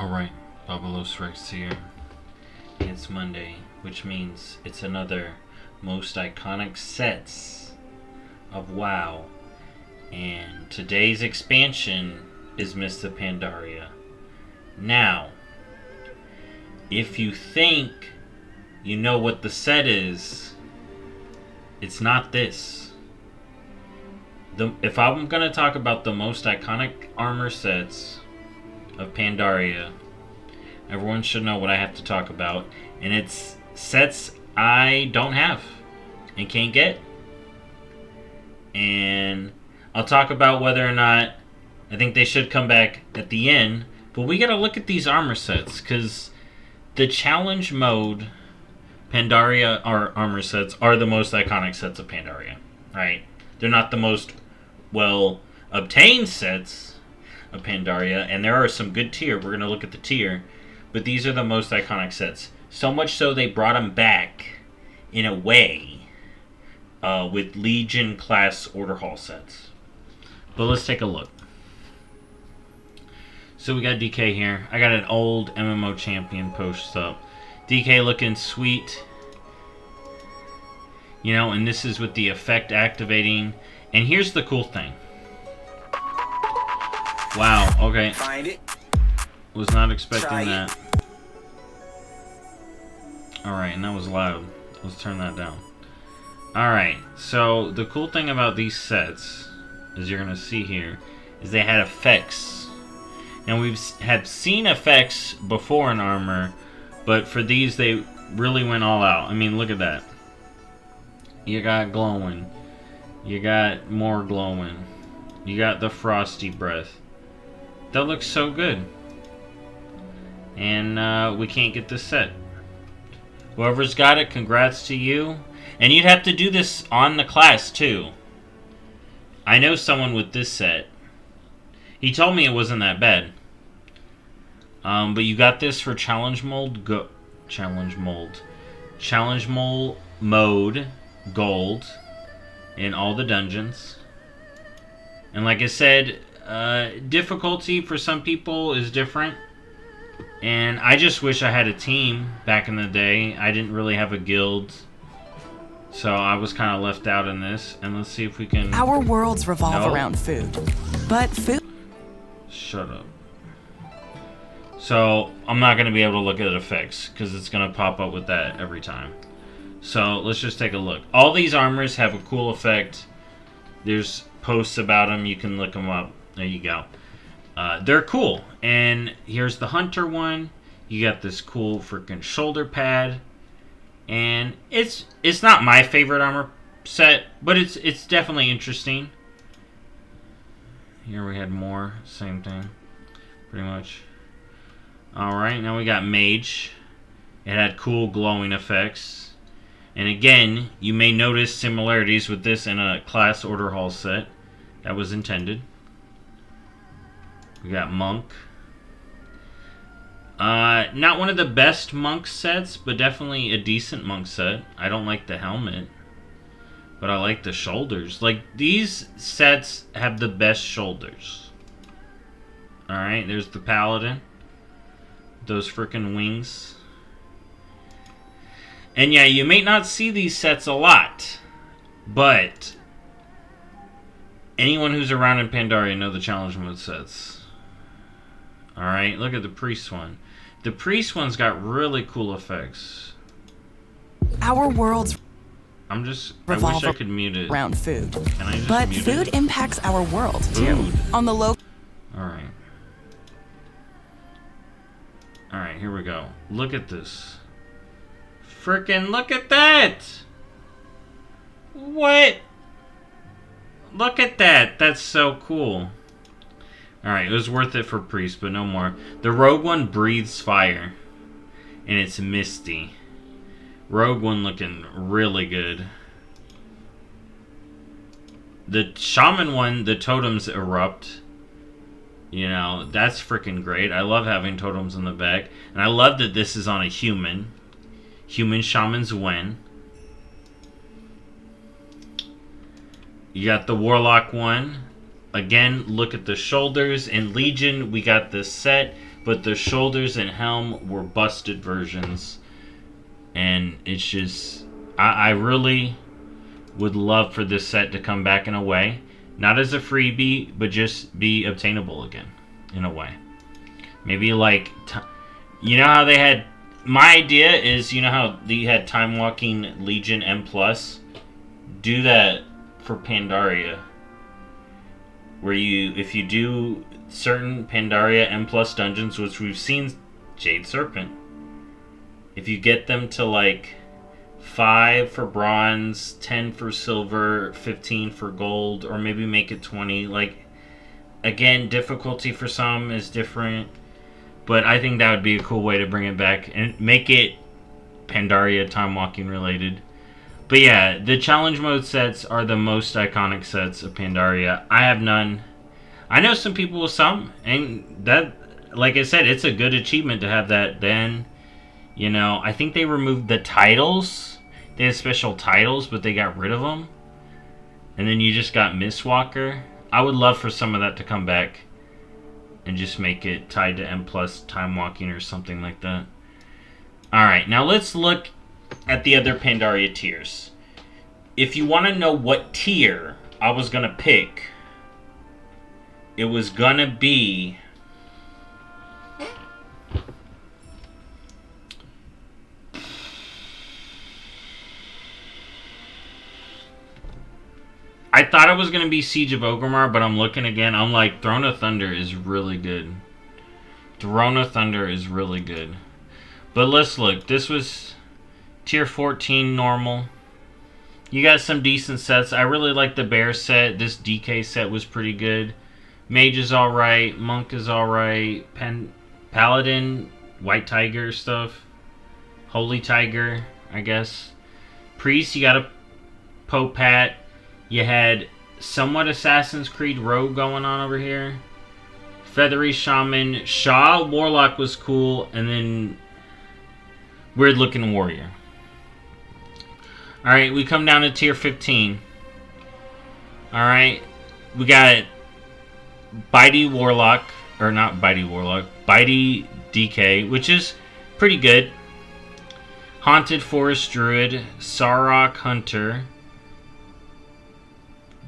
Alright, BobalosRex here. It's Monday, which means it's another most iconic sets of WoW. And today's expansion is Mr. Pandaria. Now, if you think you know what the set is, it's not this. If I'm going to talk about the most iconic armor sets of Pandaria, everyone should know what I have to talk about, and it's sets I don't have and can't get. And I'll talk about whether or not I think they should come back at the end, but we gotta look at these armor sets, because the challenge mode Pandaria armor sets are the most iconic sets of Pandaria, right? They're not the most well obtained sets of Pandaria, and there are some good tier. We're going to look at the tier, but these are the most iconic sets. So much so they brought them back in a way with Legion class Order Hall sets. But let's take a look. So we got DK here. I got an old MMO champion post up. DK looking sweet. You know, and this is with the effect activating. And here's the cool thing. Wow, okay. Find it. Was not expecting Try that. Alright, and that was loud. Let's turn that down. Alright, so the cool thing about these sets, as you're going to see here, is they had effects. And we've had seen effects before in armor, but for these they really went all out. I mean, look at that. You got glowing. You got more glowing. You got the frosty breath. That looks so good. And we can't get this set. Whoever's got it, congrats to you. And you'd have to do this on the class too. I know someone with this set. He told me it wasn't that bad. But you got this for challenge mode mode gold in all the dungeons. And like I said, difficulty for some people is different. And I just wish I had a team back in the day. I didn't really have a guild, so I was kind of left out in this. And let's see if we can... Our worlds revolve around food, but food... Shut up. So, I'm not going to be able to look at effects, because it's going to pop up with that every time. So, let's just take a look. All these armors have a cool effect. There's posts about them. You can look them up. There you go. They're cool. And here's the Hunter one. You got this cool freaking shoulder pad. And it's not my favorite armor set, but it's definitely interesting. Here we had more. Same thing. Pretty much. Alright, now we got Mage. It had cool glowing effects. And again, you may notice similarities with this in a class Order Hall set. That was intended. We got Monk. Not one of the best Monk sets, but definitely a decent Monk set. I don't like the helmet, but I like the shoulders. Like, these sets have the best shoulders. Alright, there's the Paladin. Those freaking wings. And yeah, you may not see these sets a lot, but anyone who's around in Pandaria know the challenge mode sets. Alright, look at the Priest one. The Priest one's got really cool effects. Our worlds I wish I could mute it. around food, Can I just but mute food it? impacts our world too. Food. On the low. Alright. Alright, here we go. Look at this. Frickin' look at that! What? Look at that! That's so cool. Alright, it was worth it for Priest, but no more. The Rogue one breathes fire. And it's misty. Rogue one looking really good. The Shaman one, the totems erupt. You know, that's freaking great. I love having totems in the back. And I love that this is on a human. Human Shamans win. You got the Warlock one. again, look at the shoulders. In Legion, we got this set, but the shoulders and helm were busted versions. And it's just, I really would love for this set to come back in a way. Not as a freebie, but just be obtainable again, in a way. Maybe like, you know how they had, my idea is, you know how you had Time Walking Legion M+? Do that for Pandaria. Where you, if you do certain Pandaria M+ dungeons, which we've seen Jade Serpent, if you get them to like 5 for bronze, 10 for silver, 15 for gold, or maybe make it 20. Like, again, difficulty for some is different, but I think that would be a cool way to bring it back and make it Pandaria Time Walking related. But yeah, the challenge mode sets are the most iconic sets of Pandaria. I have none. I know some people with some, and that, like I said, it's a good achievement to have that. Then, you know, I think they removed the titles. They had special titles, but they got rid of them. And then you just got Mistwalker. I would love for some of that to come back and just make it tied to M+ Time Walking or something like that. Alright, now let's look at the other Pandaria tiers. If you want to know what tier I was going to pick, it was going to be I thought it was going to be Siege of Orgrimmar, but I'm looking again. I'm like, Throne of Thunder is really good. Throne of Thunder is really good. But let's look. This was tier 14 normal. You got some decent sets. I really like the Bear set. This DK set was pretty good. Mage is alright. Monk is alright. Paladin, White Tiger stuff. Holy Tiger, I guess. Priest, you got a Popat. You had somewhat Assassin's Creed Rogue going on over here. Feathery Shaman. Shaw Warlock was cool. And then weird looking Warrior. Alright, we come down to tier 15. Alright, we got Bitey Warlock. Or not Bitey Warlock. Bitey DK, which is pretty good. Haunted Forest Druid. Sarok Hunter.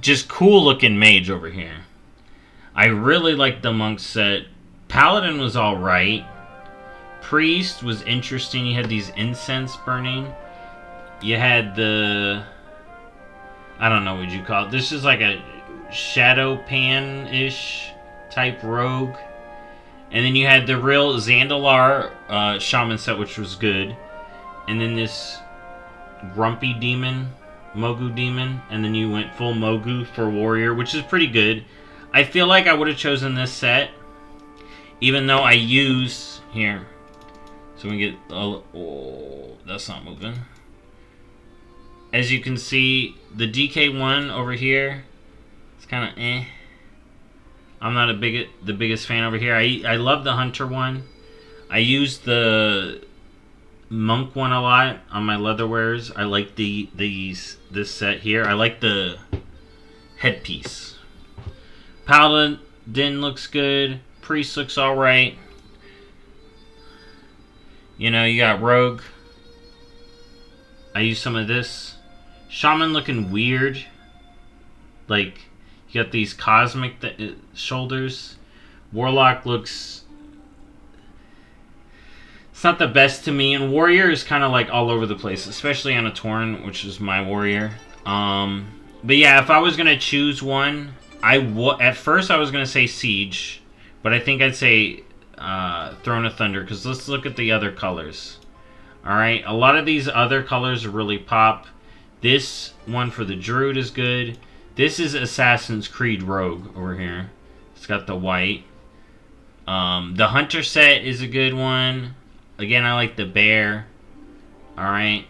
Just cool looking mage over here. I really like the monk set. Paladin was alright. Priest was interesting. You had these incense burning. You had the, I don't know what you call it. This is like a Shadow Pan-ish type rogue. And then you had the real Zandalar shaman set, which was good. And then this Grumpy Demon. Mogu Demon, and then you went full Mogu for Warrior, which is pretty good. I feel like I would have chosen this set, even though I use here. So we get, oh, that's not moving. As you can see, the DK1 over here, it's kind of eh. I'm not the biggest fan over here. I love the Hunter one. I use the Monk one a lot on my leatherwares. I like this set here. I like the headpiece. Paladin looks good. Priest looks alright. You know, you got Rogue. I use some of this. Shaman looking weird. Like, you got these cosmic shoulders. Warlock looks, it's not the best to me, and Warrior is kind of like all over the place, especially on a Tauren, which is my Warrior. But yeah, if I was gonna choose one, at first I was gonna say Siege, but I think I'd say Throne of Thunder, because let's look at the other colors. Alright, a lot of these other colors really pop. This one for the Druid is good. This is Assassin's Creed Rogue over here. It's got the white. The Hunter set is a good one. Again, I like the Bear. Alright.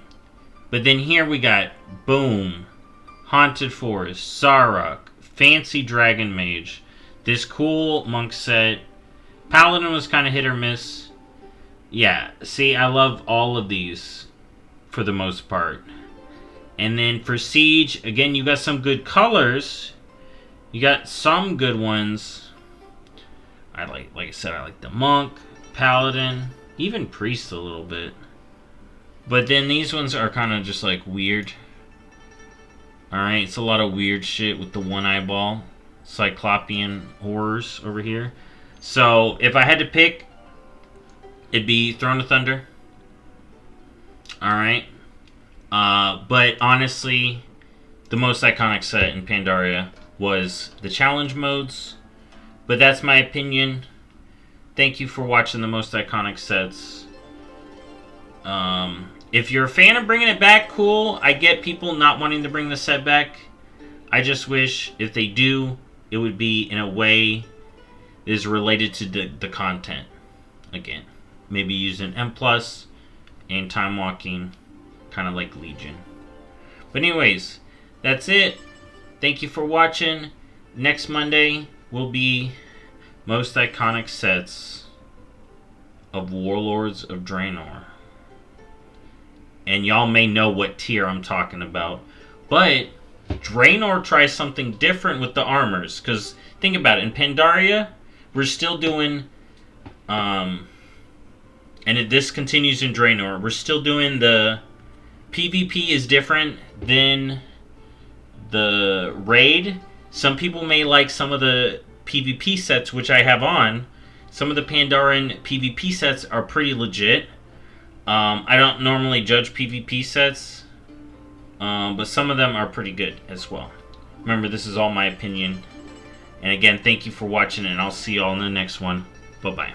But then here we got, boom, Haunted Forest, Sarok, Fancy Dragon Mage, this cool monk set. Paladin was kind of hit or miss. Yeah, see, I love all of these for the most part. And then for Siege, again, you got some good colors. You got some good ones. Like I said, I like the monk, paladin, even priest a little bit. But then these ones are kind of just like weird. Alright, it's a lot of weird shit with the one eyeball. Cyclopean horrors over here. So, if I had to pick, it'd be Throne of Thunder. Alright. But honestly, the most iconic set in Pandaria was the challenge modes. But that's my opinion. Thank you for watching the most iconic sets. If you're a fan of bringing it back, cool. I get people not wanting to bring the set back. I just wish if they do, it would be in a way that is related to the content. Again, maybe using M+, and time walking, kind of like Legion. But anyways, that's it. Thank you for watching. Next Monday will be most iconic sets of Warlords of Draenor. And y'all may know what tier I'm talking about. But Draenor tries something different with the armors. Because think about it. In Pandaria, we're still doing... this continues in Draenor. We're still doing the... PvP is different than the raid. Some people may like some of the PvP sets, which I have on. Some of the Pandaren PvP sets are pretty legit. I don't normally judge PvP sets, but some of them are pretty good as well. Remember, this is all my opinion. And again, thank you for watching, and I'll see you all in the next one. Bye-bye.